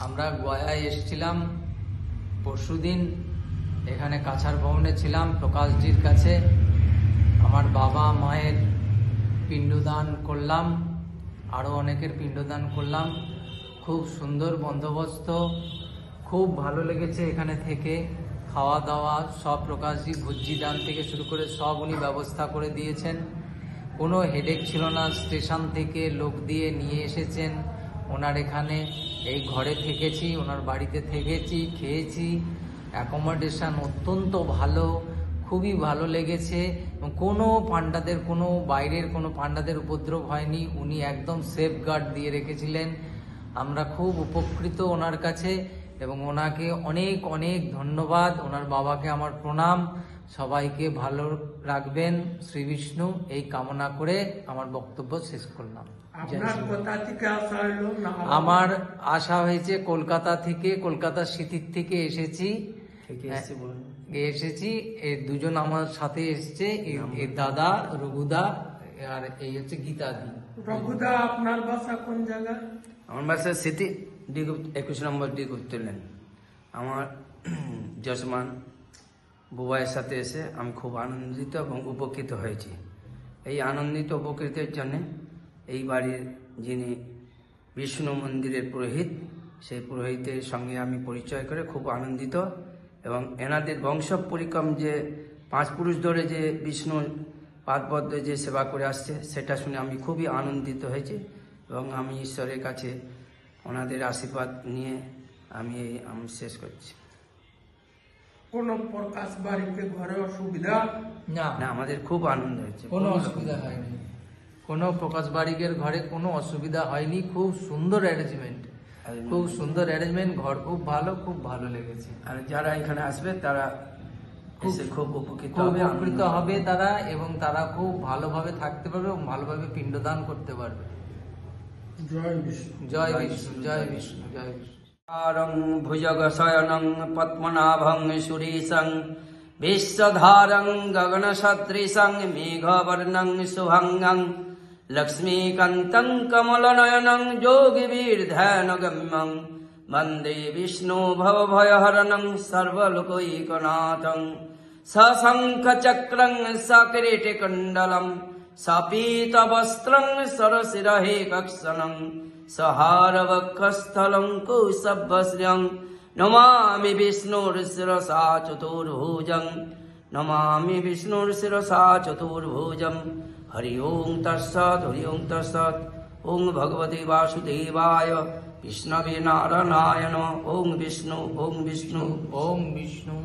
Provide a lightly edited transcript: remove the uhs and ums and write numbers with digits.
আমরা গয়ায় এসেছিলাম পরশুদিন। এখানে কাছার ভবনে ছিলাম প্রকাশজির কাছে। আমার বাবা মায়ের পিণ্ডদান করলাম, আরও অনেকের পিণ্ডদান করলাম। খুব সুন্দর বন্দোবস্ত, খুব ভালো লেগেছে এখানে থেকে। খাওয়া দাওয়া সব প্রকাশজি ভুজি দান থেকে শুরু করে সব উনি ব্যবস্থা করে দিয়েছেন। কোনো হেডেক ছিল না, স্টেশন থেকে লোক দিয়ে নিয়ে এসেছেন। ওনার এখানে এই ঘরে থেকেছি, ওনার বাড়িতে থেকেছি, খেয়েছি। অ্যাকোমোডেশন অত্যন্ত ভালো, খুবই ভালো লেগেছে। কোনো পান্ডাদের, কোনো বাইরের কোনো পান্ডাদের উপদ্রব হয়নি। উনি একদম সেফগার্ড দিয়ে রেখেছিলেন। আমরা খুব উপকৃত ওনার কাছে এবং ওনাকে অনেক অনেক ধন্যবাদ। ওনার বাবাকে আমার প্রণাম। সবাইকে ভালো রাখবেন শ্রী বিষ্ণু, এই কামনা করে আমার বক্তব্য শেষ করলাম। আমার আশা হয়েছে কলকাতা থেকে, কলকাতা সিটির থেকে এসেছি। এই দুজন আমার সাথে এসছে, এর দাদা রঘুদা আর এই হচ্ছে গীতাদি। রঘুদা, আপনার বাসা কোন জায়গা? আমার বাসা সিটি ডি 21 নম্বর ডি গুপ্ত লেন। আমার যজমান বুবাইয়ের সাথে এসে আমি খুব আনন্দিত এবং উপকৃত হয়েছি। এই আনন্দিত উপকৃতের জন্যে এই বাড়ির যিনি বিষ্ণু মন্দিরের পুরোহিত, সেই পুরোহিতের সঙ্গে আমি পরিচয় করে খুব আনন্দিত। এবং এনাদের বংশ পরিক্রম যে 5 পুরুষ ধরে যে বিষ্ণু পাদপদ্ম যে সেবা করে আসছে, সেটা শুনে আমি খুবই আনন্দিত হয়েছি। এবং আমি ঈশ্বরের কাছে ওনাদের আশীর্বাদ নিয়ে আমি শেষ করছি। কোন প্রকাশ বাড়িতে ঘরে অসুবিধা? না, আমাদের খুব আনন্দ হয়েছে, কোনো অসুবিধা হয়নি। কোনো প্রকাশ বাড়িকের ঘরে কোনো অসুবিধা হয়নি। খুব সুন্দর অ্যারেঞ্জমেন্ট, খুব সুন্দর অ্যারেঞ্জমেন্ট। ঘর খুব ভালো লেগেছে। আর যারা এখানে আসবে তারা খুব উপকৃত হবে তারা, এবং তারা খুব ভালোভাবে থাকতে পারবে এবং ভালোভাবে পিণ্ডদান করতে পারবে। জয় বিষ্ণু, জয় বিষ্ণু, জয় বিষ্ণু, জয় বিষ্ণু। ভুজগ শয়নং পদ্মনাভং সুরেশং বিশ্বধারং গগন সদৃশং মেঘবর্ণং শুভঙ্গং লক্ষ্মীকান্তং কমলনয়নং যোগীবীর্ধ্যানগম্যং বন্দে বিষ্ণু ভবভয়হরণং সর্বলোকৈকনাথং সশঙ্খচক্রং সকিරීটকুণ্ডলম সপীতবস্ত্রং সরসিরহে কক্ষণং সহারবক্ষস্থলং কৌশব্যশ্রিয়ং নমামি বিষ্ণুর শিরসা চতুর্ভুজং, নমামি বিষ্ণুর শিরসা চতুর্ভুজং। হরি ওং তৎসৎ, হরি ওং তৎসৎ। ওং ভগবতে বাসুদেবায় বিষ্ণবে নারায়ণ। ওং বিষ্ণু, ওং বিষ্ণু, ওং বিষ্ণু।